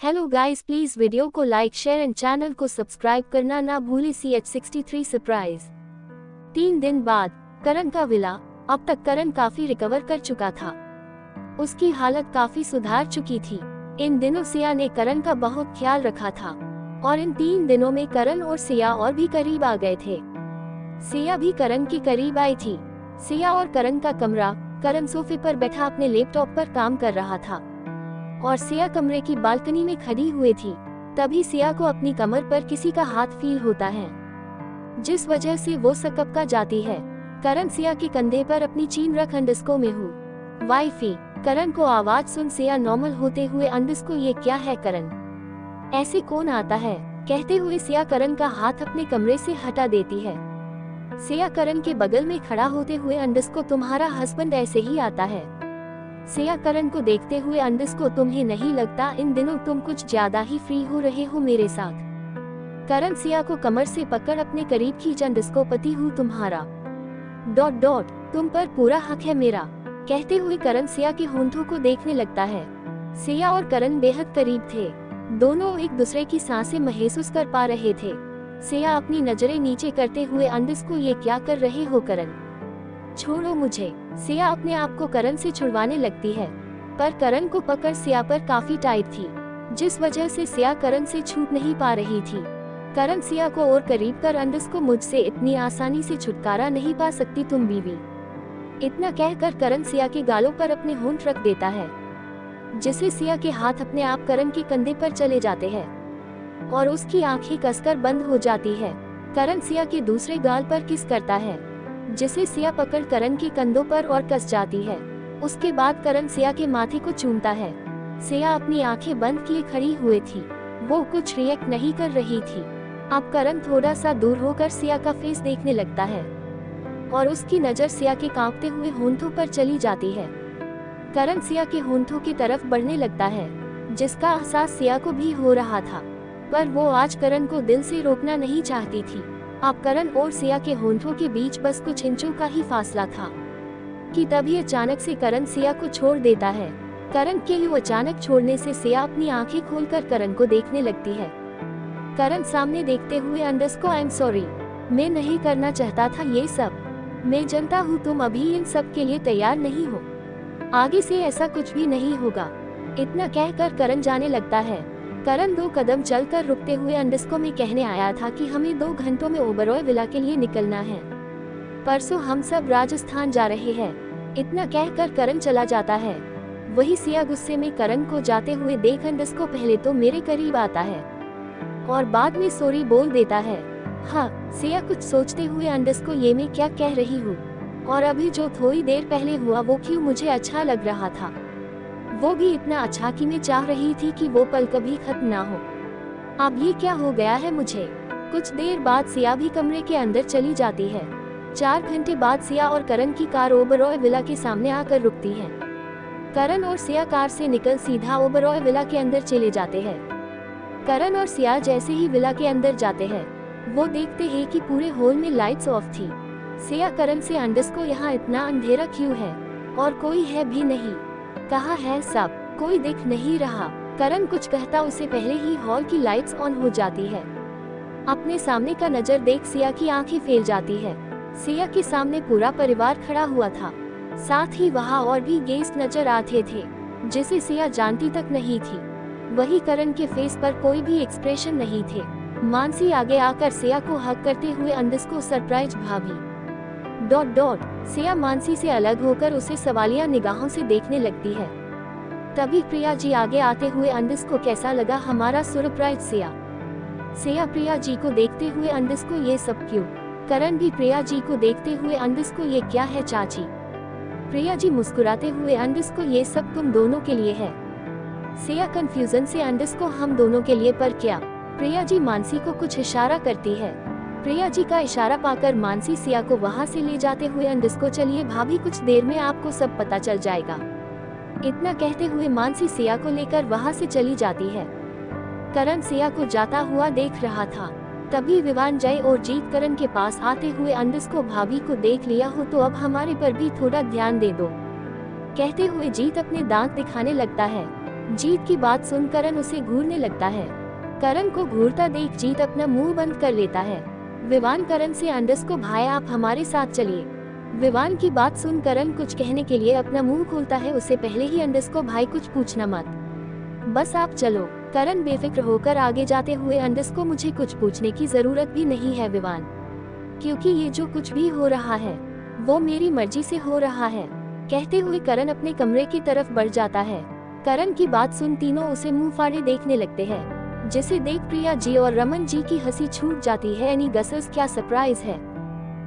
Hello guys, please video को like share and channel को subscribe करना ना भूलें। CH63 surprise. 3 दिन बाद करण का विला। अब तक करण काफी रिकवर कर चुका था, उसकी हालत काफी सुधार चुकी थी। इन दिनों सिया ने करण का बहुत ख्याल रखा था और इन 3 दिनों में करण और सिया और भी करीब आ गए थे। सिया भी करण के करीब आई थी। सिया और करण का कमरा। करण सोफे पर बैठा अपने लैपटॉप पर काम कर रहा था और सिया कमरे की बालकनी में खड़ी हुई थी। तभी सिया को अपनी कमर पर किसी का हाथ फील होता है, जिस वजह से वो सकपका जाती है। करण सिया के कंधे पर अपनी चीन रख अंडस्को में हूँ वाईफी। करण को आवाज सुन सिया नॉर्मल होते हुए अंडस्को ये क्या है करण, ऐसे कौन आता है, कहते हुए सिया करण का हाथ अपने कमरे से हटा देती है। सिया करण के बगल में खड़ा होते हुए अंडस्को तुम्हारा हस्बैंड ऐसे ही आता है। सिया करण को देखते हुए अंडस्को तुम्हें नहीं लगता इन दिनों तुम कुछ ज्यादा ही फ्री हो रहे हो मेरे साथ। करण सिया को कमर से पकड़ अपने करीब खींच अंडस्को पति हूँ तुम्हारा ... तुम पर पूरा हक है मेरा, कहते हुए करण सिया के होंठों को देखने लगता है। सिया और करण बेहद करीब थे, दोनों एक दूसरे की सांसें महसूस कर पा रहे थे। सिया अपनी नजरें नीचे करते हुए अंडस्को ये क्या कर रहे हो करण, छोड़ो मुझे। सिया अपने आप को करण से छुड़वाने लगती है, पर करण को पकड़ सिया पर काफी टाइट थी, जिस वजह से सिया करण से छूट नहीं पा रही थी। करण सिया को और करीब कर अंडस्को मुझसे इतनी आसानी से छुटकारा नहीं पा सकती तुम बीवी। इतना कहकर करण सिया के गालों पर अपने होंठ रख देता है, जिससे सिया के हाथ अपने आप करण के कंधे पर चले जाते हैं और उसकी आंखें कसकर बंद हो जाती है। करण सिया के दूसरे गाल पर किस करता है, जिसे सिया पकड़ करण के कंधों पर और कस जाती है। उसके बाद करण सिया के माथे को चूमता है। सिया अपनी आंखें बंद किए खड़ी हुई थी, वो कुछ रिएक्ट नहीं कर रही थी। अब करण थोड़ा सा दूर होकर सिया का फेस देखने लगता है और उसकी नजर सिया के कांपते हुए होंठों पर चली जाती है। करण सिया के होंठों की तरफ बढ़ने लगता है, जिसका एहसास सिया को भी हो रहा था, पर वो आज करण को दिल से रोकना नहीं चाहती थी। अब करण और सिया के होंठों के बीच बस कुछ इंचों का ही फासला था कि तभी अचानक से करण सिया को छोड़ देता है। करण के अचानक छोड़ने से सिया अपनी आंखें खोलकर करण को देखने लगती है। करण सामने देखते हुए अंडस्को आई एम सॉरी, मैं नहीं करना चाहता था ये सब, मैं जानता हूँ तुम अभी इन सब के लिए तैयार नहीं हो, आगे से ऐसा कुछ भी नहीं होगा। इतना कहकर करण जाने लगता है। करण 2 कदम चलकर रुकते हुए अंडस्को में कहने आया था कि हमें 2 घंटों में ओबरॉय विला के लिए निकलना है, परसों हम सब राजस्थान जा रहे हैं। इतना कहकर करण चला जाता है। वही सिया गुस्से में करण को जाते हुए देख अंडस्को पहले तो मेरे करीब आता है और बाद में सॉरी बोल देता है। हाँ, सिया कुछ सोचते हुए अंडस्को ये मैं क्या कह रही हूँ, और अभी जो थोड़ी देर पहले हुआ वो क्यों मुझे अच्छा लग रहा था, वो भी इतना अच्छा कि मैं चाह रही थी कि वो पल कभी खत्म ना हो। अब ये क्या हो गया है मुझे। कुछ देर बाद सिया भी कमरे के अंदर चली जाती है। 4 घंटे बाद सिया और करण की कार ओबरॉय विला के सामने आकर रुकती है। करण और सिया कार से निकल सीधा ओबरॉय विला के अंदर चले जाते हैं। करण और सिया जैसे ही विला के अंदर जाते हैं, वो देखते हैं कि पूरे हॉल में लाइट्स ऑफ थी। सिया करण से अंडस्को यहाँ इतना अंधेरा क्यों है और कोई है भी नहीं, कहाँ है सब, कोई दिख नहीं रहा। करण कुछ कहता उससे पहले ही हॉल की लाइट्स ऑन हो जाती है। अपने सामने का नजर देख सिया की आंखें फैल जाती है। सिया के सामने पूरा परिवार खड़ा हुआ था, साथ ही वहाँ और भी गेस्ट नजर आते थे, जिसे सिया जानती तक नहीं थी। वही करण के फेस पर कोई भी एक्सप्रेशन नहीं थे। मानसी आगे आकर सिया को हग करते हुए अंडस्को सरप्राइज भाभी ... सिया मानसी से अलग होकर उसे सवालिया निगाहों से देखने लगती है। तभी प्रिया जी आगे आते हुए अंडस्को कैसा लगा हमारा सरप्राइज सिया। सिया प्रिया जी को देखते हुए अंडस्को ये सब क्यों। करण भी प्रिया जी को देखते हुए अंडस्को ये क्या है चाची। प्रिया जी मुस्कुराते हुए अंडस्को ये सब तुम दोनों के लिए है। सिया कंफ्यूजन से अंडस्को हम दोनों के लिए पर क्या। प्रिया जी मानसी को कुछ इशारा करती है। प्रिया जी का इशारा पाकर मानसी सिया को वहां से ले जाते हुए अंडस्को चलिए भाभी कुछ देर में आपको सब पता चल जाएगा। इतना कहते हुए मानसी सिया को लेकर वहां से चली जाती है। करण सिया को जाता हुआ देख रहा था। तभी विवान जय और जीत करण के पास आते हुए अंडस्को भाभी को देख लिया हो तो अब हमारे पर भी थोड़ा ध्यान दे दो, कहते हुए जीत अपने दांत दिखाने लगता है। जीत की बात सुन करण उसे घूरने लगता है। करण को घूरता देख जीत अपना मुंह बंद कर लेता है। विवान करण से अंडस को भाई आप हमारे साथ चलिए। विवान की बात सुन करण कुछ कहने के लिए अपना मुंह खोलता है, उससे पहले ही अंडस को भाई कुछ पूछना मत, बस आप चलो। करण बेफिक्र होकर आगे जाते हुए अंडस को मुझे कुछ पूछने की जरूरत भी नहीं है विवान, क्योंकि ये जो कुछ भी हो रहा है वो मेरी मर्जी से हो रहा है। कहते हुए करण अपने कमरे की तरफ बढ़ जाता है। करण की बात सुन तीनों उसे मुंह फाड़े देखने लगते हैं, जिसे देख प्रिया जी और रमन जी की हंसी छूट जाती है। एनी गसर्स, क्या सरप्राइज है,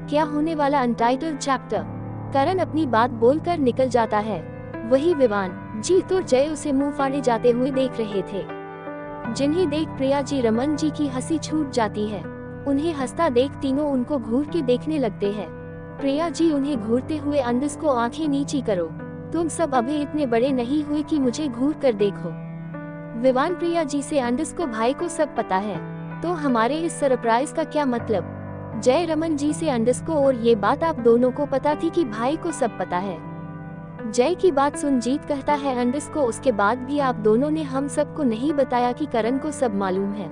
क्या होने वाला अनटाइटल्ड चैप्टर। करण अपनी बात बोलकर निकल जाता है। वही विवान, जीत और जय उसे मुंह फाड़े जाते हुए देख रहे थे, जिन्हें देख प्रिया जी रमन जी की हंसी छूट जाती है। उन्हें हंसता देख तीनों उनको घूर के देखने लगते हैं। प्रिया जी उन्हें घूरते हुए अंडस को आंखें नीची करो, तुम सब अभी इतने बड़े नहीं हुए कि मुझे घूर कर देखो। विवान प्रिया जी से अंडस को भाई को सब पता है, तो हमारे इस सरप्राइज का क्या मतलब। जय रमन जी से अंडस को, और ये बात आप दोनों को पता थी कि भाई को सब पता है। जय की बात सुन जीत कहता है अंडस को, उसके बाद भी आप दोनों ने हम सबको नहीं बताया कि करण को सब मालूम है।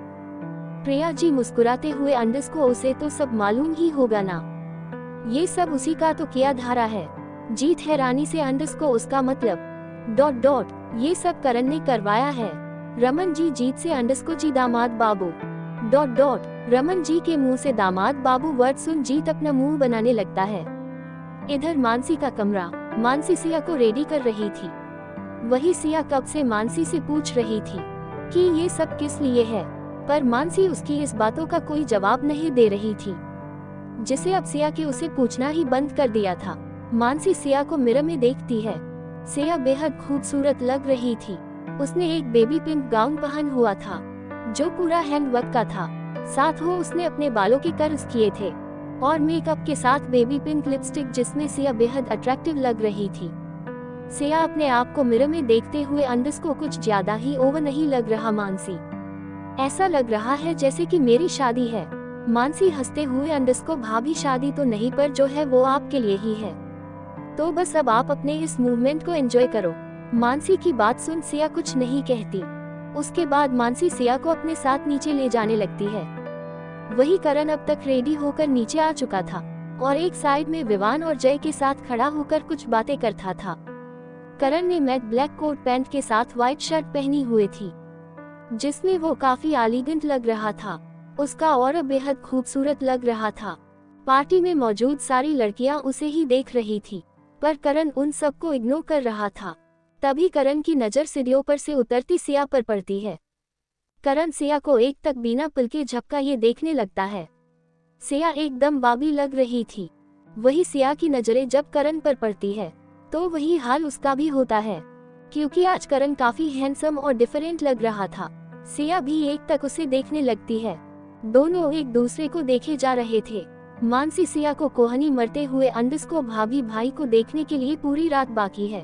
प्रिया जी मुस्कुराते हुए अंडस को, उसे तो सब मालूम ही होगा ना, ये सब उसी का तो किया धारा है। जीत हैरानी से अंडस को, उसका मतलब ... ये सब करण ने करवाया है। रमन जी जीत से अंडस को, जी दामाद बाबू ... रमन जी के मुंह से दामाद बाबू वर्ड सुन जीत अपना मुंह बनाने लगता है। इधर मानसी का कमरा, मानसी सिया को रेडी कर रही थी। वही सिया कब से मानसी से पूछ रही थी कि ये सब किस लिए है, पर मानसी उसकी इस बातों का कोई जवाब नहीं दे रही थी, जिसे अब सिया के उसे पूछना ही बंद कर दिया था। मानसी सिया को मिरर में देखती है। सिया बेहद खूबसूरत लग रही थी। उसने एक बेबी पिंक गाउन पहन हुआ था, जो पूरा हैंडवर्क का था। साथ हो उसने अपने बालों के कर्ल्स किए थे और मेकअप के साथ बेबी पिंक लिपस्टिक, जिसमें सिया बेहद अट्रैक्टिव लग रही थी। सिया अपने आप को मिरर में देखते हुए अंडस को कुछ ज्यादा ही ओवर नहीं लग रहा मानसी, ऐसा लग रहा है जैसे कि मेरी शादी है। मानसी हंसते हुए अंडस को, भाभी शादी तो नहीं, पर जो है वो आपके लिए ही है, तो बस अब आप अपने इस मूवमेंट को एंजॉय करो। मानसी की बात सुन सिया कुछ नहीं कहती। उसके बाद मानसी सिया को अपने साथ नीचे ले जाने लगती है। वही करण अब तक रेडी होकर नीचे आ चुका था और एक साइड में विवान और जय के साथ खड़ा होकर कुछ बातें करता था। करण ने मैट ब्लैक कोट पैंट के साथ व्हाइट शर्ट पहनी हुई थी, जिसमें वो काफी एलिगेंट लग रहा था। उसका और बेहद खूबसूरत लग रहा था। पार्टी में मौजूद सारी लड़कियां उसे ही देख रही थी, पर करण उन सबको इग्नोर कर रहा था। तभी करण की नजर सीढ़ियों पर से उतरती सिया पर पड़ती है। करण सिया को एक तक बिना पलके झपकाए देखने लगता है। सिया एकदम बाबी लग रही थी। वही सिया की नजरें जब करण पर पड़ती है तो वही हाल उसका भी होता है, क्योंकि आज करण काफी हैंडसम और डिफरेंट लग रहा था। सिया भी एक तक उसे देखने लगती है। दोनों एक दूसरे को देखे जा रहे थे। मानसी सिया को कोहनी मरते हुए अंडस को, भाभी भाई को देखने के लिए पूरी रात बाकी है,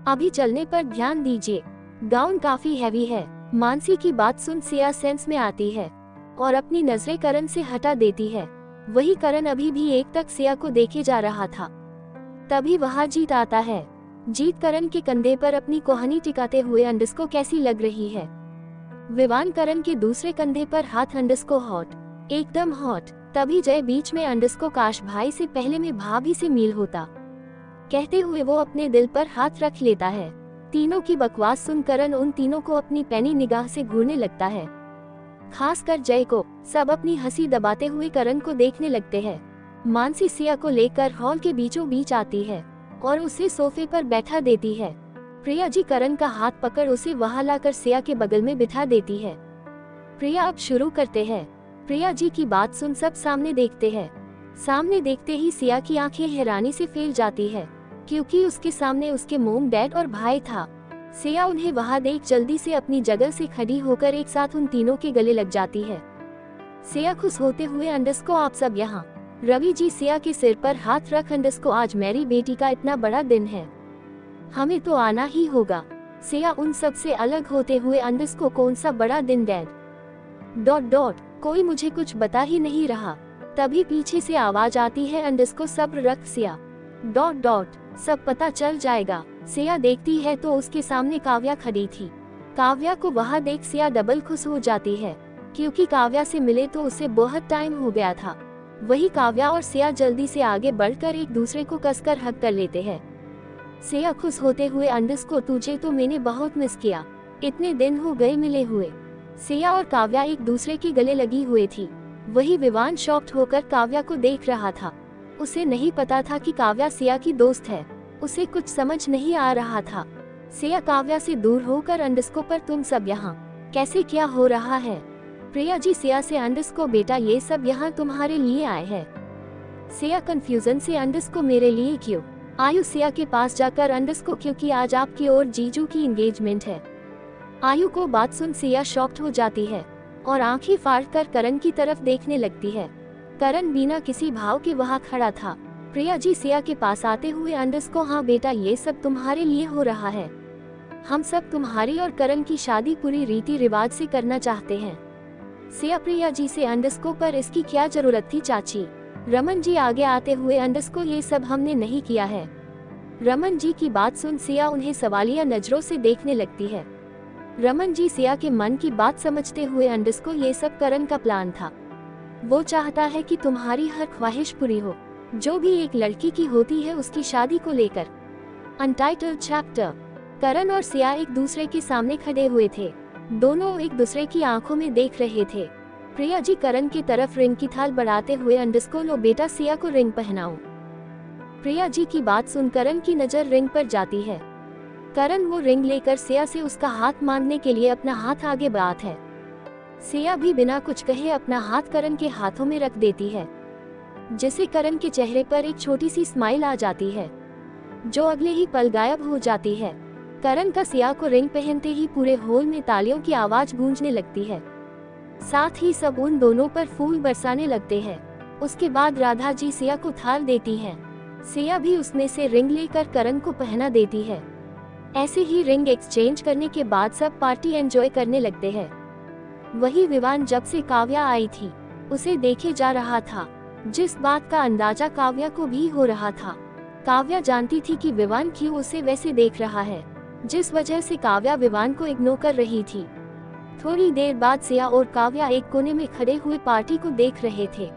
अभी चलने पर ध्यान दीजिए, गाउन काफी हैवी है। मानसी की बात सुन सिया सेंस में आती है और अपनी नजरें करण से हटा देती है। वही करण अभी भी एक तक सिया को देखे जा रहा था। तभी वहाँ जीत आता है। जीत करण के कंधे पर अपनी कोहनी टिकाते हुए, अंडस को कैसी लग रही है। विवान करण के दूसरे कंधे पर हाथ, अंडस को हॉट, एकदम हॉट। तभी जय बीच में, अंडस को काश भाई से पहले में भाभी से मिल होता, कहते हुए वो अपने दिल पर हाथ रख लेता है। तीनों की बकवास सुन करण उन तीनों को अपनी पैनी निगाह से घूरने लगता है, खासकर जय को। सब अपनी हंसी दबाते हुए करण को देखने लगते हैं। मानसी सिया को लेकर हॉल के बीचों बीच आती है और उसे सोफे पर बैठा देती है। प्रिया जी करण का हाथ पकड़ उसे वहां लाकर सिया के बगल में बिठा देती है। प्रिया, अब शुरू करते हैं। प्रिया जी की बात सुन सब सामने देखते हैं। सामने देखते ही सिया की आंखें हैरानी से फैल जाती है, क्योंकि उसके सामने उसके मोम, डैड और भाई था। सिया उन्हें वहां देख जल्दी से अपनी जगह से खड़ी होकर एक साथ उन तीनों के गले लग जाती है। सिया खुश होते हुए, अंडस को आप सब यहाँ। रवि जी सिया के सिर पर हाथ रख, अंडस को आज मेरी बेटी का इतना बड़ा दिन है, हमें तो आना ही होगा। सिया उन सब से अलग होते हुए, अंडस को कौन सा बड़ा दिन डैड ... कोई मुझे कुछ बता ही नहीं रहा। तभी पीछे से आवाज आती है, अंडस को सब्र रख सिया ... सब पता चल जाएगा। सिया देखती है तो उसके सामने काव्या खड़ी थी। काव्या को वहाँ देख सिया डबल खुश हो जाती है, क्योंकि काव्या से मिले तो उसे बहुत टाइम हो गया था। वही काव्या और सिया जल्दी से आगे बढ़कर एक दूसरे को कसकर हग कर लेते हैं। सिया खुश होते हुए अंडस को, तुझे तो मैंने बहुत मिस किया, इतने दिन हो गए मिले हुए। सिया और काव्या एक दूसरे के गले लगी हुए थी। वही विवान शॉक्ड होकर काव्या को देख रहा था। उसे नहीं पता था कि काव्या सिया की दोस्त है। उसे कुछ समझ नहीं आ रहा था। सिया काव्या से दूर होकर अंडस को, पर तुम सब यहाँ कैसे, क्या हो रहा है? प्रिया जी सिया से अंडस को, बेटा ये सब यहाँ तुम्हारे लिए आए हैं। सिया कंफ्यूजन से, अंडस को मेरे लिए क्यों? आयु सिया के पास जाकर अंडस को, क्योंकि आज आपकी और जीजू की एंगेजमेंट है। आयु को बात सुन सिया शॉक्ड हो जाती है और आंखें फाड़कर करण की तरफ देखने लगती है। करण बिना किसी भाव के वहाँ खड़ा था। प्रिया जी सिया के पास आते हुए अंडस को, हाँ बेटा ये सब तुम्हारे लिए हो रहा है। हम सब तुम्हारी और करण की शादी पूरी रीति रिवाज से करना चाहते हैं। सिया प्रिया जी से, अंडस को, पर इसकी क्या जरूरत थी चाची? रमन जी आगे आते हुए, अंडस को ये सब हमने नहीं किया है। रमन जी की बात सुन सिया उन्हें सवालिया नजरों से देखने लगती है। रमन जी सिया के मन की बात समझते हुए, अंडस को ये सब करण का प्लान था। वो चाहता है कि तुम्हारी हर ख्वाहिश पूरी हो, जो भी एक लड़की की होती है उसकी शादी को लेकर। Untitled chapter. करण और सिया एक दूसरे के सामने खड़े हुए थे। दोनों एक दूसरे की आंखों में देख रहे थे। प्रिया जी करण की तरफ रिंग की थाल बढ़ाते हुए, अंडस को, लो बेटा सिया को रिंग पहनाओ। प्रिया जी की बात सुन करण की नजर रिंग पर जाती है। करण वो रिंग लेकर सिया से उसका हाथ मांगने के लिए अपना हाथ आगे बढ़ाता है। सिया भी बिना कुछ कहे अपना हाथ करण के हाथों में रख देती है, जिससे करण के चेहरे पर एक छोटी सी स्माइल आ जाती है, जो अगले ही पल गायब हो जाती है। करण का सिया को रिंग पहनते ही पूरे हॉल में तालियों की आवाज गूंजने लगती है। साथ ही सब उन दोनों पर फूल बरसाने लगते हैं। उसके बाद राधा जी सिया को थाल देती हैं। सिया भी उसमें से रिंग लेकर करण को पहना देती है। ऐसे ही रिंग एक्सचेंज करने के बाद सब पार्टी एंजॉय करने लगते हैं। वही विवान जब से काव्या आई थी उसे देखे जा रहा था, जिस बात का अंदाजा काव्या को भी हो रहा था। काव्या जानती थी कि विवान क्यों उसे वैसे देख रहा है, जिस वजह से काव्या विवान को इग्नोर कर रही थी। थोड़ी देर बाद सिया और काव्या एक कोने में खड़े हुए पार्टी को देख रहे थे,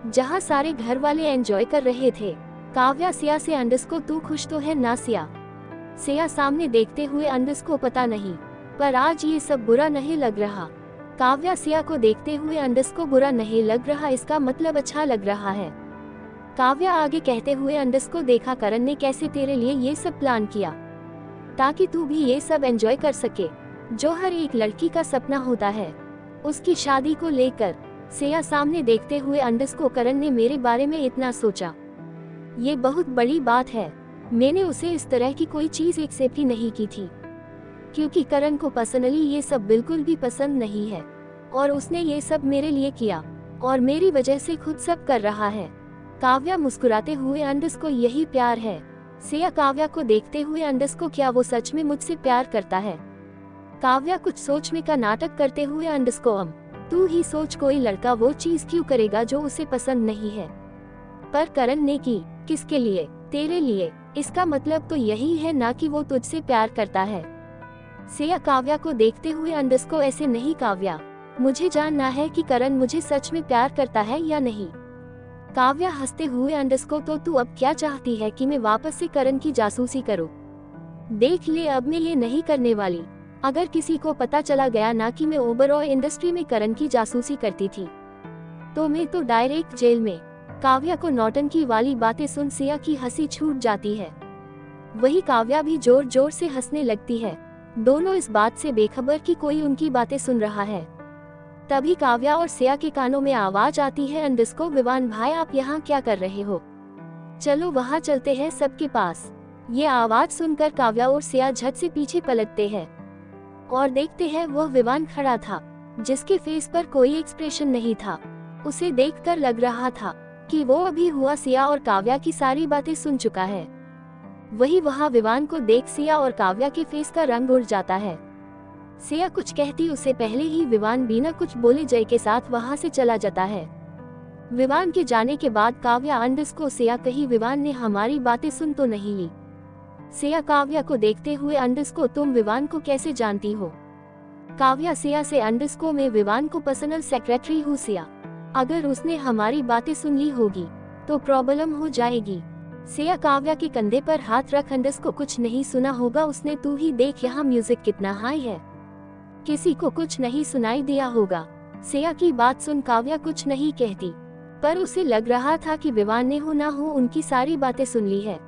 जहां सारे घर वाले एंजॉय कर रहे थे। काव्या सिया से, अंडस को, तू खुश तो है ना सिया? सिया सामने देखते हुए, अंडस को पता नहीं, पर आज ये सब बुरा नहीं लग रहा। काव्या सिया को देखते हुए, अंडस को बुरा नहीं लग रहा, इसका मतलब अच्छा लग रहा है। काव्या आगे कहते हुए, अंडस को, देखा करण ने कैसे तेरे लिए ये सब प्लान किया, ताकि तू भी ये सब एंजॉय कर सके, जो हर एक लड़की का सपना होता है, उसकी शादी को लेकर। सिया सामने देखते हुए, अंडस को, करण ने मेरे बारे में इतना सोचा, ये बहुत बड़ी बात है। मैंने उसे इस तरह की कोई चीज एक्सेप्ट ही नहीं की थी, क्योंकि करण को पर्सनली ये सब बिल्कुल भी पसंद नहीं है, और उसने ये सब मेरे लिए किया और मेरी वजह से खुद सब कर रहा है। काव्या मुस्कुराते हुए, अंडस को, यही प्यार है? सिया काव्या को देखते हुए, अंडस को, क्या वो सच में मुझसे प्यार करता है? काव्या कुछ सोचने का नाटक करते हुए, अंडस को, तू ही सोच, कोई लड़का वो चीज क्यों करेगा जो उसे पसंद नहीं है? पर करण ने की, किसके लिए? तेरे लिए। इसका मतलब तो यही है ना कि वो तुझसे प्यार करता है। सिया काव्या को देखते हुए, अंडस को, ऐसे नहीं काव्या, मुझे जानना है कि करण मुझे सच में प्यार करता है या नहीं। काव्या हंसते हुए, अंडस को, तो तू अब क्या चाहती है कि मैं वापस से करण की जासूसी करूं? देख ले, अब मैं ये नहीं करने वाली। अगर किसी को पता चला गया ना कि मैं ओबरऑल इंडस्ट्री में करण की जासूसी करती थी, तो मैं तो डायरेक्ट जेल में। काव्या को नौटंकी वाली बातें सुन सिया की हंसी छूट जाती है। वही काव्या भी जोर जोर से हंसने लगती है, दोनों इस बात से बेखबर कि कोई उनकी बातें सुन रहा है। तभी काव्या और सिया के कानों में आवाज आती है, अंडस को, विवान भाई आप यहाँ क्या कर रहे हो? चलो वहाँ चलते हैं सबके पास। ये आवाज सुनकर काव्या और सिया झट से पीछे पलटते हैं और देखते हैं वह विवान खड़ा था, जिसके फेस पर कोई एक्सप्रेशन नहीं था। उसे देखकर लग रहा था कि वो अभी हुआ सिया और काव्या की सारी बातें सुन चुका है। वही वहाँ विवान को देख सिया और काव्या के फेस का रंग उड़ जाता है। सिया कुछ कहती उससे पहले ही विवान बिना कुछ बोले जय के साथ वहाँ से चला जाता है। विवान के जाने के बाद काव्या अंडस को, सिया कहीं विवान ने हमारी बातें सुन तो नहीं ली? सिया काव्या को देखते हुए, अंडस को, तुम विवान को कैसे जानती हो? काव्या सिया से अंडरस्कोर में विवान को पर्सनल सेक्रेटरी हूँ सिया। अगर उसने हमारी बातें सुन ली होगी तो प्रॉब्लम हो जाएगी। सिया काव्या के कंधे पर हाथ रख अंडरस्कोर कुछ नहीं सुना होगा उसने, तू ही देख यहाँ म्यूजिक कितना हाई है, किसी को कुछ नहीं सुनाई दिया होगा। सिया की बात सुन काव्या कुछ नहीं कहती, पर उसे लग रहा था कि विवान ने हो ना हो उनकी सारी बातें सुन ली है।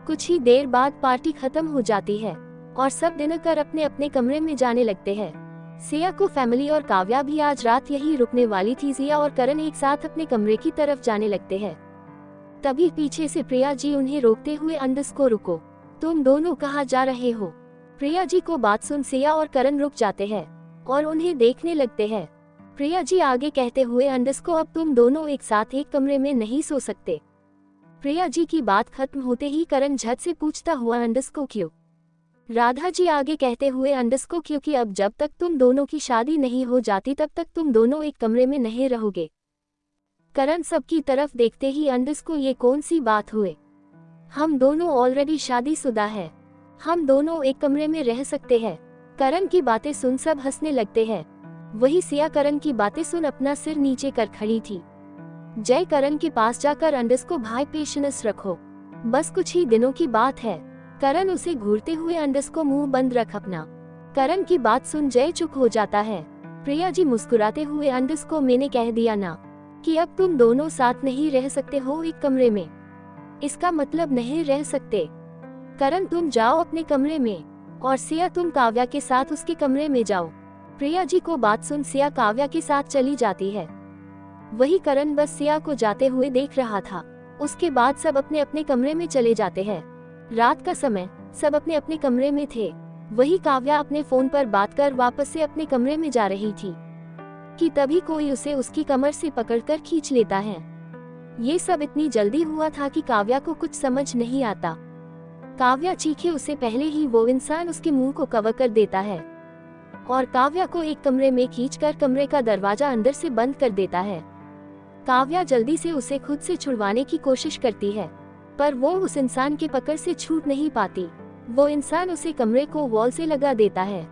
कुछ ही देर बाद पार्टी खत्म हो जाती है और सब डिनर कर अपने अपने कमरे में जाने लगते हैं। सिया को फैमिली और काव्या भी आज रात यही रुकने वाली थी। सिया और करण एक साथ अपने कमरे की तरफ जाने लगते हैं। तभी पीछे से प्रिया जी उन्हें रोकते हुए अंडरस्कोर रुको, तुम दोनों कहाँ जा रहे हो। प्रिया जी को बात सुन सिया और करण रुक जाते हैं और उन्हें देखने लगते हैं। प्रिया जी आगे कहते हुए अंडरस्कोर अब तुम दोनों एक साथ एक कमरे में नहीं सो सकते। प्रिया जी की बात खत्म होते ही करण झट से पूछता हुआ अंडरस्कोर क्यों। राधा जी आगे कहते हुए अंडरस्कोर क्योंकि अब जब तक तुम दोनों की शादी नहीं हो जाती तब तक तुम दोनों एक कमरे में नहीं रहोगे। करण सबकी तरफ देखते ही अंडरस्कोर ये कौन सी बात हुए, हम दोनों ऑलरेडी शादीशुदा है, हम दोनों एक कमरे में रह सकते हैं। करण की बातें सुन सब हंसने लगते हैं। वही सिया करण की बातें सुन अपना सिर नीचे कर खड़ी थी। जय करण के पास जाकर अंडरस्कोर भाई पेशेंस रखो, बस कुछ ही दिनों की बात है। करण उसे घूरते हुए अंडरस्कोर मुंह बंद रख अपना। करण की बात सुन जय चुप हो जाता है। प्रिया जी मुस्कुराते हुए अंडरस्कोर मैंने कह दिया ना कि अब तुम दोनों साथ नहीं रह सकते हो एक कमरे में, इसका मतलब नहीं रह सकते। करण तुम जाओ अपने कमरे में और सिया तुम काव्या के साथ उसके कमरे में जाओ। प्रिया जी को बात सुन सिया काव्या के साथ चली जाती है। वही करण बस सिया को जाते हुए देख रहा था। उसके बाद सब अपने अपने कमरे में चले जाते हैं। रात का समय, सब अपने अपने कमरे में थे। वही काव्या अपने फोन पर बात कर वापस से अपने कमरे में जा रही थी कि तभी कोई उसे उसकी कमर से पकड़कर खींच लेता है। ये सब इतनी जल्दी हुआ था कि काव्या को कुछ समझ नहीं आता। काव्या चीखे उससे पहले ही वो इंसान उसके मुंह को कवर कर देता है और काव्या को एक कमरे में खींचकर कमरे का दरवाजा अंदर से बंद कर देता है। काव्या जल्दी से उसे खुद से छुड़वाने की कोशिश करती है, पर वो उस इंसान के पकड़ से छूट नहीं पाती। वो इंसान उसे कमरे को वॉल से लगा देता है।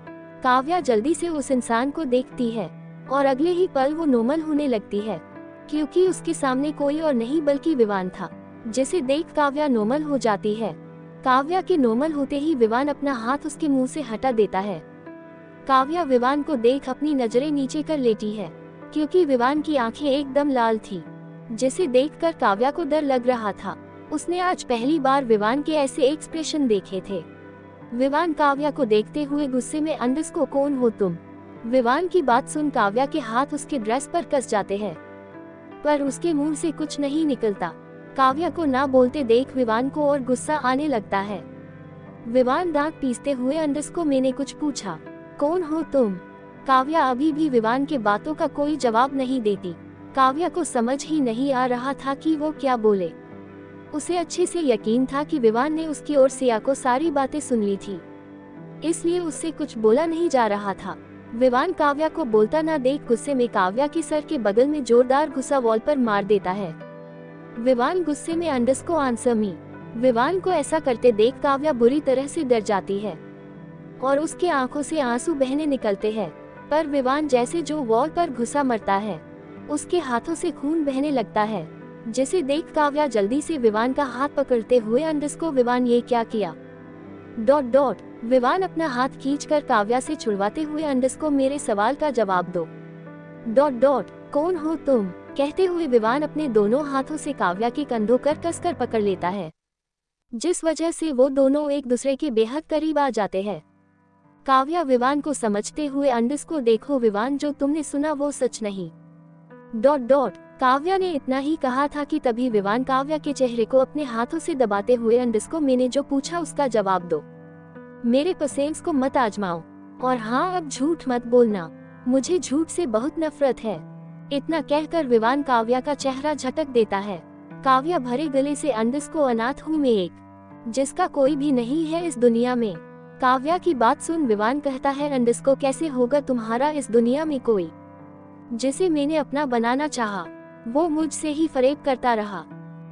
काव्या जल्दी से उस इंसान को देखती है और अगले ही पल वो नॉर्मल होने लगती है, क्योंकि उसके सामने कोई और नहीं बल्कि विवान था, जिसे देख काव्या नॉर्मल हो जाती है। काव्या के नॉर्मल होते ही विवान अपना हाथ उसके मुंह से हटा देता है। काव्या विवान को देख अपनी नजरें नीचे कर लेती है, क्योंकि विवान की आंखें एकदम लाल थी, जिसे देखकर काव्या को डर लग रहा था। उसने आज पहली बार विवान के ऐसे एक्सप्रेशन देखे थे। विवान काव्या को देखते हुए गुस्से में अंडरस्कोर कौन हो तुम। विवान की बात सुन काव्या के हाथ उसके ड्रेस पर कस जाते हैं, पर उसके मुंह से कुछ नहीं निकलता। काव्या को ना बोलते देख विवान को और गुस्सा आने लगता है। विवान दांत पीसते हुए अंडरस्कोर मैंने कुछ पूछा, कौन हो तुम। काव्या अभी भी विवान के बातों का कोई जवाब नहीं देती। काव्या को समझ ही नहीं आ रहा था कि वो क्या बोले। उसे अच्छे से यकीन था कि विवान ने उसकी और सिया को सारी बातें सुन ली थी, इसलिए उससे कुछ बोला नहीं जा रहा था। विवान काव्या को बोलता ना देख गुस्से में काव्या के सर के बगल में जोरदार घुसा वॉल पर मार देता है। विवान गुस्से में अंडरस्कोर आंसर मी। विवान को ऐसा करते देख काव्या बुरी तरह से डर जाती है और उसके आंखों से आंसू बहने निकलते हैं। पर विवान जैसे जो वॉल पर घुसा मरता है, उसके हाथों से खून बहने लगता है, जिसे देख काव्या जल्दी से विवान का हाथ पकड़ते हुए अंडरस्कोर विवान ये क्या किया। ... विवान अपना हाथ खींचकर काव्या से छुड़वाते हुए अंडरस्कोर मेरे सवाल का जवाब दो... कौन हो तुम। कहते हुए विवान अपने दोनों हाथों से काव्या के कंधों कर कसकर पकड़ लेता है, जिस वजह से वो दोनों एक दूसरे के बेहद करीब आ जाते हैं। काव्या विवान को समझते हुए अंडरस्कोर देखो विवान जो तुमने सुना वो सच नहीं... काव्या ने इतना ही कहा था कि तभी विवान काव्या के चेहरे को अपने हाथों से दबाते हुए अंडरस्कोर मैंने जो पूछा उसका जवाब दो, मेरे पसेंस को मत आजमाओ और हाँ अब झूठ मत बोलना, मुझे झूठ से बहुत नफरत है। इतना कहकर विवान काव्या का चेहरा झटक देता है। काव्या भरे गले से अंडरस्कोर अनाथ हूँ मैं एक, जिसका कोई भी नहीं है इस दुनिया में। काव्या की बात सुन विवान कहता है अंडरस्कोर कैसे होगा तुम्हारा इस दुनिया में कोई, जिसे मैंने अपना बनाना चाहा वो मुझसे ही फरेब करता रहा।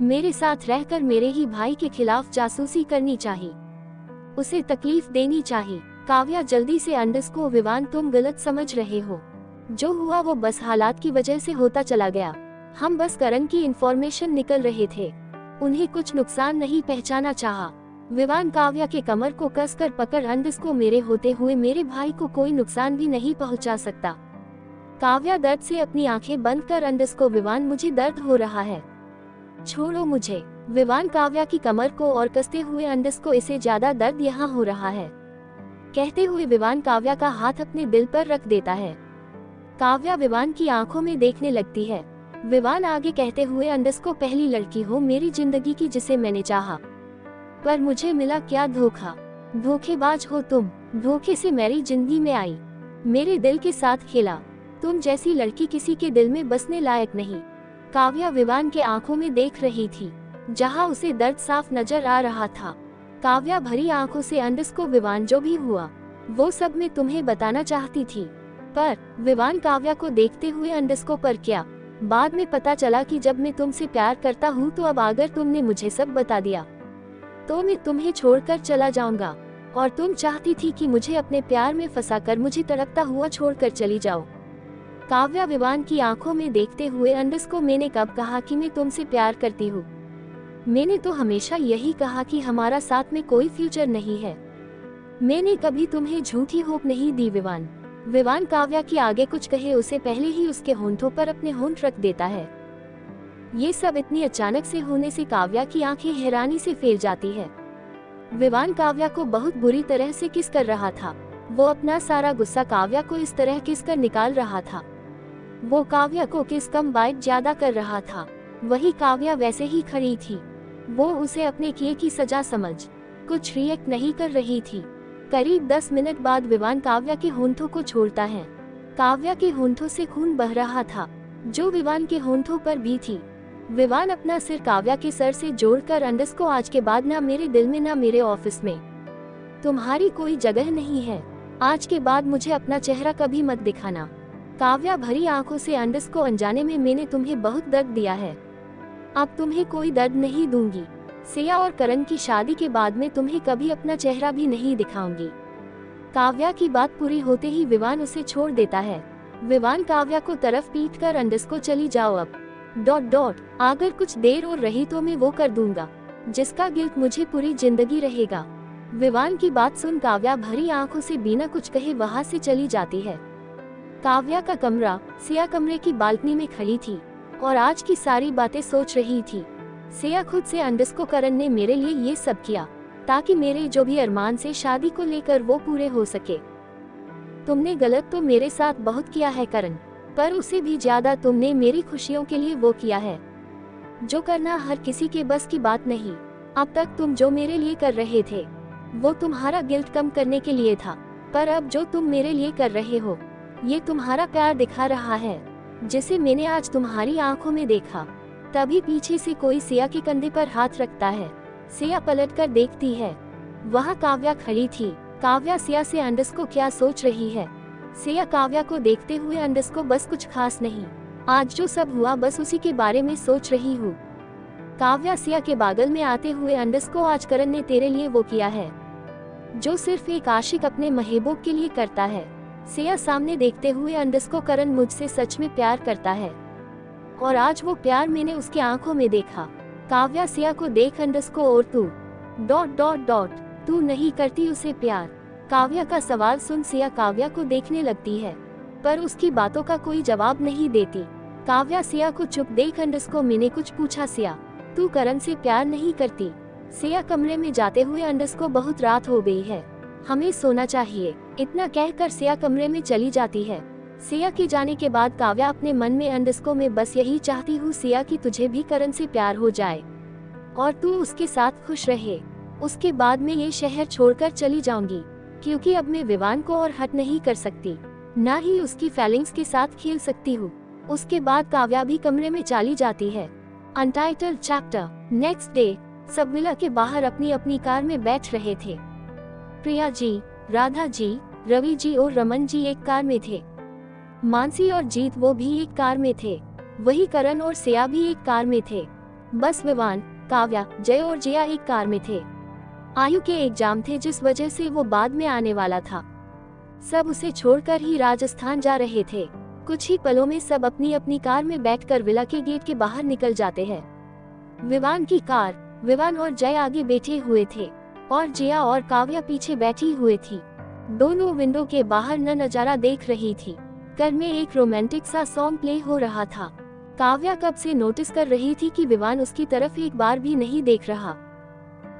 मेरे साथ रहकर मेरे ही भाई के खिलाफ जासूसी करनी चाहिए, उसे तकलीफ देनी चाहिए। काव्या जल्दी से अंडरस्कोर विवान तुम गलत समझ रहे हो। जो हुआ वो बस हालात की वजह से होता चला गया। हम बस करण की इंफॉर्मेशन निकल रहे थे, उन्हें कुछ नुकसान नहीं पहुंचाना चाहा। विवान काव्या के कमर को कसकर पकड़ अंडरस्कोर मेरे होते हुए मेरे भाई को कोई नुकसान भी नहीं पहुंचा सकता। काव्या दर्द से अपनी आंखें बंद कर अंडरस्कोर विवान मुझे दर्द हो रहा है, छोड़ो मुझे। विवान काव्या की कमर को और कसते हुए अंडरस्कोर इसे ज्यादा दर्द यहाँ हो रहा है, कहते हुए विवान काव्या का हाथ अपने दिल पर रख देता है। काव्या विवान की आंखों में देखने लगती है। विवान आगे कहते हुए अंडरस्कोर पहली लड़की हो मेरी जिंदगी की जिसे मैंने चाहा, पर मुझे मिला क्या धोखा। धोखेबाज हो तुम, धोखे से मेरी जिंदगी में आई, मेरे दिल के साथ खेला। तुम जैसी लड़की किसी के दिल में बसने लायक नहीं। काव्या विवान के आंखों में देख रही थी, जहां उसे दर्द साफ नजर आ रहा था। काव्या भरी आंखों से अंडरस्कोर विवान जो भी हुआ वो सब मैं तुम्हें बताना चाहती थी, पर विवान काव्या को देखते हुए अंडरस्कोर पर क्या। बाद में पता चला कि जब मैं तुमसे प्यार करता हूँ तो अब अगर तुमने मुझे सब बता दिया तो मैं तुम्हें छोड़कर चला जाऊंगा, और तुम चाहती थी कि मुझे अपने प्यार में फंसाकर मुझे तड़पता हुआ छोड़कर चली जाओ। काव्या विवान की आंखों में देखते हुए अंडरस्कोर मैंने कब कहा कि मैं तुमसे प्यार करती हूँ? मैंने तो हमेशा यही कहा कि हमारा साथ में कोई फ्यूचर नहीं है। मैंने कभी तुम्हें झूठी होप नहीं दी। विवान विवान काव्या की आगे कुछ कहे उससे पहले ही उसके होंठों पर अपने होंठ रख देता है। ये सब इतनी अचानक से होने से काव्या की आंखें हैरानी से फैल जाती है। विवान काव्या को बहुत बुरी तरह से किस कर रहा था। वो अपना सारा गुस्सा काव्या को इस तरह किस कर निकाल रहा था। वो काव्या को किस कम बाइट ज्यादा कर रहा था। वही काव्या वैसे ही खड़ी थी। वो उसे अपने किए की सजा समझ कुछ रिएक्ट नहीं कर रही थी। करीब 10 मिनट बाद विवान काव्या के होंठों को छोड़ता है। काव्या के होंठों से खून बह रहा था, जो विवान के होंठों पर भी थी। विवान अपना सिर काव्या के सर से जोड़कर अंडरस्कोर आज के बाद ना मेरे दिल में ना मेरे ऑफिस में तुम्हारी कोई जगह नहीं है। आज के बाद मुझे अपना चेहरा कभी मत दिखाना। काव्या भरी आंखों से अंडरस्कोर अनजाने में मैंने तुम्हें बहुत दर्द दिया है, अब तुम्हें कोई दर्द नहीं दूंगी। सिया और करण की शादी के बाद में तुम्हें कभी अपना चेहरा भी नहीं दिखाऊंगी। काव्या की बात पूरी होते ही विवान उसे छोड़ देता है। विवान काव्या को तरफ पीट कर अंडरस्कोर चली जाओ अब ... अगर कुछ देर और रही तो मैं वो कर दूंगा जिसका गिल्ट मुझे पूरी जिंदगी रहेगा। विवान की बात सुन काव्या भरी आंखों से बिना कुछ कहे वहां से चली जाती है। काव्या का कमरा, सिया कमरे की बालकनी में खड़ी थी और आज की सारी बातें सोच रही थी। सिया खुद से अंडरस्कोर करण ने मेरे लिए ये सब किया ताकि मेरे जो भी अरमान से शादी को लेकर वो पूरे हो सके। तुमने गलत तो मेरे साथ बहुत किया है करण, पर उसे भी ज्यादा तुमने मेरी खुशियों के लिए वो किया है जो करना हर किसी के बस की बात नहीं। अब तक तुम जो मेरे लिए कर रहे थे वो तुम्हारा गिल्ट कम करने के लिए था, पर अब जो तुम मेरे लिए कर रहे हो ये तुम्हारा प्यार दिखा रहा है, जिसे मैंने आज तुम्हारी आंखों में देखा। तभी पीछे से कोई सिया के कंधे पर हाथ रखता है। सिया पलटकर देखती है, वहाँ काव्या खड़ी थी। काव्या सिया से अंडरस्कोर क्या सोच रही है। सिया काव्या को देखते हुए अंडरस्कोर बस कुछ खास नहीं, आज जो सब हुआ बस उसी के बारे में सोच रही हूँ। काव्या सिया के बागल में आते हुए अंडरस्कोर आज करण ने तेरे लिए वो किया है जो सिर्फ एक आशिक अपने महबूब के लिए करता है। सिया सामने देखते हुए अंडरस्कोर करण मुझसे सच में प्यार करता है और आज वो प्यार मैंने उसकी आंखों में देखा। काव्या सिया को देख अंडरस्कोर और तू नहीं करती उसे प्यार। काव्या का सवाल सुन सिया काव्या को देखने लगती है, पर उसकी बातों का कोई जवाब नहीं देती। काव्या सिया को चुप देख अंडरस्कोर मैंने कुछ पूछा सिया, तू करण से प्यार नहीं करती? सिया कमरे में जाते हुए अंडरस्कोर बहुत रात हो गई है, हमें सोना चाहिए। इतना कहकर सिया कमरे में चली जाती है। सिया के जाने के बाद काव्या अपने मन में अंडरस्कोर में बस यही चाहती हूँ सिया कि तुझे भी करण से प्यार हो जाए और तू उसके साथ खुश रहे। उसके बाद मैं ये शहर छोड़कर चली जाऊंगी, क्योंकि अब मैं विवान को और हट नहीं कर सकती, ना ही उसकी फीलिंग्स के साथ खेल सकती हूँ। उसके बाद काव्या भी कमरे में चली जाती है। Untitled chapter. नेक्स्ट डे सब विला के बाहर अपनी अपनी कार में बैठ रहे थे। प्रिया जी, राधा जी, रवि जी और रमन जी एक कार में थे। मानसी और जीत वो भी एक कार में थे। वही करण और सिया भी एक कार में थे। बस विवान, काव्या, जय और जिया एक कार में थे। आयु के एग्जाम थे जिस वजह से वो बाद में आने वाला था। सब उसे छोड़कर ही राजस्थान जा रहे थे। कुछ ही पलों में सब अपनी अपनी कार में बैठकर विला के गेट के बाहर निकल जाते हैं। विवान की कार, विवान और जय आगे बैठे हुए थे और जिया और काव्या पीछे बैठी हुई थी। दोनों विंडो के बाहर नजारा देख रही थी। कार में एक रोमांटिक सा सॉन्ग प्ले हो रहा था। काव्या कब से नोटिस कर रही थी कि विवान उसकी तरफ एक बार भी नहीं देख रहा,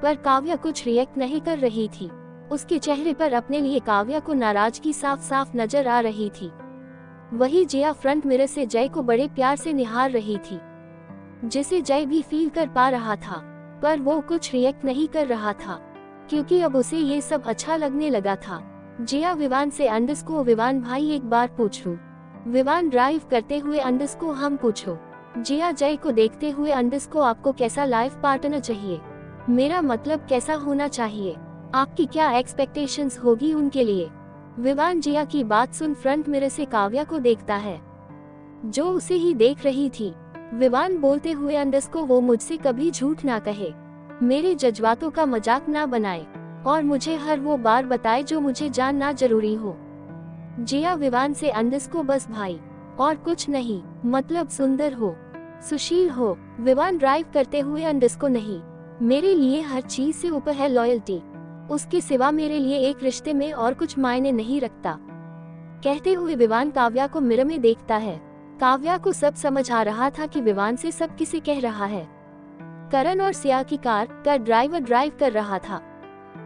पर काव्या कुछ रिएक्ट नहीं कर रही थी। उसके चेहरे पर अपने लिए काव्या को नाराजगी साफ साफ नजर आ रही थी। वही जिया फ्रंट मिरर से जय को बड़े प्यार से निहार रही थी, जिसे जय भी फील कर पा रहा था, पर वो कुछ रिएक्ट नहीं कर रहा था क्योंकि अब उसे ये सब अच्छा लगने लगा था। जिया विवान से अंडस्को विवान भाई एक बार पूछूं। विवान ड्राइव करते हुए अंडस्को हम पूछो। जिया जय को देखते हुए अंडस्को आपको कैसा लाइफ पार्टनर चाहिए? मेरा मतलब कैसा होना चाहिए? आपकी क्या एक्सपेक्टेशंस होगी उनके लिए? विवान जिया की बात सुन फ्रंट मिरर से काव्या को देखता है जो उसे ही देख रही थी। विवान बोलते हुए अंडस्को वो मुझसे कभी झूठ ना कहे, मेरे जज्बातों का मजाक ना बनाए और मुझे हर वो बार बताए जो मुझे जानना जरूरी हो। जिया विवान से अंडस्को बस भाई और कुछ नहीं, मतलब सुंदर हो, सुशील हो। विवान ड्राइव करते हुए अंडस्को नहीं, मेरे लिए हर चीज से ऊपर है लॉयल्टी, उसके सिवा मेरे लिए एक रिश्ते में और कुछ मायने नहीं रखता। कहते हुए विवान काव्या को मिरर में देखता है। काव्या को सब समझ आ रहा था कि विवान से सब किसे कह रहा है। करण और सिया की कार का ड्राइवर ड्राइव कर रहा था।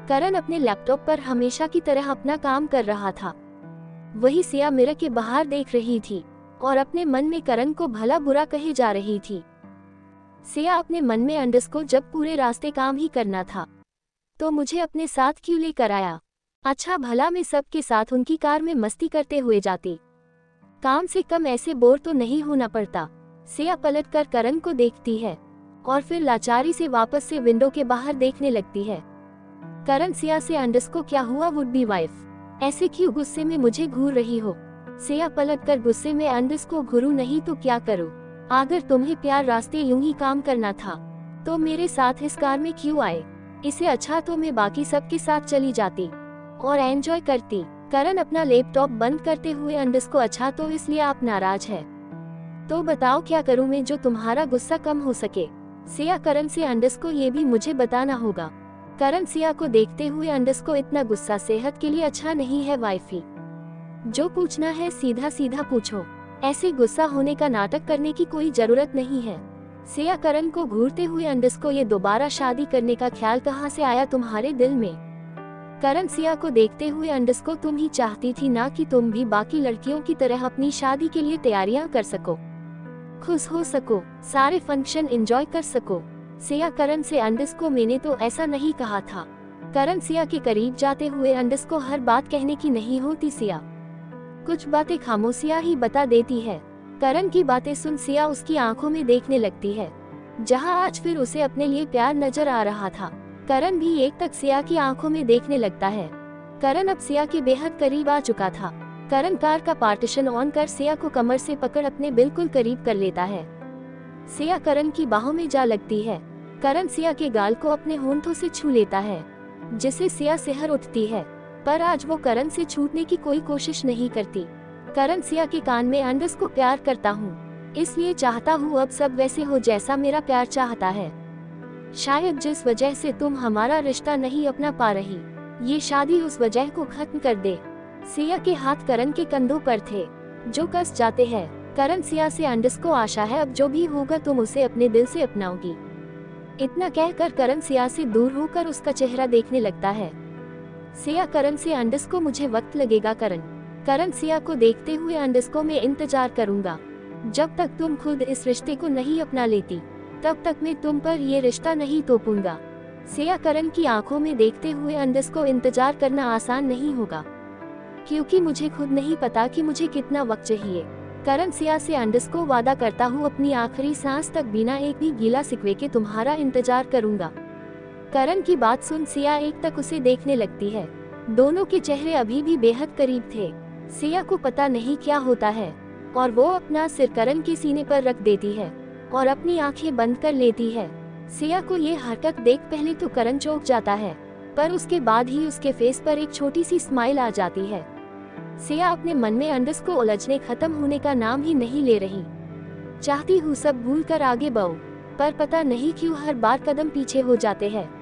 करण अपने लैपटॉप पर हमेशा की तरह अपना काम कर रहा था। वही सिया मिरर के बाहर देख रही थी और अपने मन में करण को भला बुरा कहे जा रही थी। सिया अपने मन में अंडस्को जब पूरे रास्ते काम ही करना था तो मुझे अपने साथ क्यों लेकर आया? अच्छा भला मैं सबके साथ उनकी कार में मस्ती करते हुए जाती, काम से कम ऐसे बोर तो नहीं होना पड़ता। सिया पलटकर करण को देखती है और फिर लाचारी से वापस से विंडो के बाहर देखने लगती है। करण सिया से अंडस्को क्या हुआ वुड बी वाइफ, ऐसे क्यों गुस्से में मुझे घूर रही हो? सिया पलटकर गुस्से में अंडस्को घूरू नहीं तो क्या करूं? अगर तुम्हें प्यार रास्ते यूं ही काम करना था तो मेरे साथ इस कार में क्यों आए? इससे अच्छा तो मैं बाकी सबके साथ चली जाती और एंजॉय करती। करण अपना लैपटॉप बंद करते हुए अंडस्को अच्छा तो इसलिए आप नाराज है? तो बताओ क्या करूं मैं जो तुम्हारा गुस्सा कम हो सके? सिया करण से अंडस्को ये भी मुझे बताना होगा। करण सिया को देखते हुए अंडस्को इतना गुस्सा सेहत के लिए अच्छा नहीं है वाइफी, जो पूछना है सीधा सीधा पूछो, ऐसे गुस्सा होने का नाटक करने की कोई जरूरत नहीं है। सिया करण को घूरते हुए अंडस्को ये दोबारा शादी करने का ख्याल कहाँ से आया तुम्हारे दिल में? करण सिया को देखते हुए अंडस्को तुम ही चाहती थी ना कि तुम भी बाकी लड़कियों की तरह अपनी शादी के लिए तैयारियां कर सको, खुश हो सको, सारे फंक्शन एंजॉय कर सको। सिया करण से अंडस्को मैंने तो ऐसा नहीं कहा था। करण सिया के करीब जाते हुए अंडस्को हर बात कहने की नहीं होती, सिया कुछ बातें खामोशियां ही बता देती है। करण की बातें सुन सिया उसकी आंखों में देखने लगती है जहां आज फिर उसे अपने लिए प्यार नजर आ रहा था। करण भी एक तक सिया की आंखों में देखने लगता है। करण अब सिया के बेहद करीब आ चुका था। करण कार का पार्टीशन ऑन कर सिया को कमर से पकड़ अपने बिल्कुल करीब कर लेता है। सिया करण की बाहों में जा लगती है। करण सिया के गाल को अपने होंठों से छू लेता है जिसे सिया सिहर उठती है, पर आज वो करण से छूटने की कोई कोशिश नहीं करती। करण सिया के कान में अंडस्को प्यार करता हूँ, इसलिए चाहता हूँ अब सब वैसे हो जैसा मेरा प्यार चाहता है। शायद जिस वजह से तुम हमारा रिश्ता नहीं अपना पा रही, ये शादी उस वजह को खत्म कर दे। सिया के हाथ करण के कंधों पर थे जो कस जाते हैं। करण सिया से अंडस्को आशा है अब जो भी होगा तुम उसे अपने दिल से अपनाओगी। इतना कहकर करण सिया से दूर होकर उसका चेहरा देखने लगता है। सिया करण से अंडस्को मुझे वक्त लगेगा करण सिया को देखते हुए अंडस्को में इंतजार करूंगा। जब तक तुम खुद इस रिश्ते को नहीं अपना लेती तब तक मैं तुम पर ये रिश्ता नहीं तोपूंगा। सिया करण की आंखों में देखते हुए अंडस्को इंतजार करना आसान नहीं होगा क्योंकि मुझे खुद नहीं पता कि मुझे कितना वक्त चाहिए। करण सिया से अंडस्को वादा करता हूँ अपनी आखिरी सांस तक बिना एक भी गीला सिकवे के तुम्हारा इंतजार करूंगा। करण की बात सुन सिया एक तक उसे देखने लगती है। दोनों के चेहरे अभी भी बेहद करीब थे। सिया को पता नहीं क्या होता है और वो अपना सिर करण के सीने पर रख देती है और अपनी आंखें बंद कर लेती है। सिया को ये हरकत देख पहले तो करण चौंक जाता है, पर उसके बाद ही उसके फेस पर एक छोटी सी स्माइल आ जाती है। सिया अपने मन में अंडस को उलझने खत्म होने का नाम ही नहीं ले रही। चाहती हूँ सब भूल कर आगे बढ़ूं, पर पता नहीं क्यों हर बार कदम पीछे हो जाते हैं।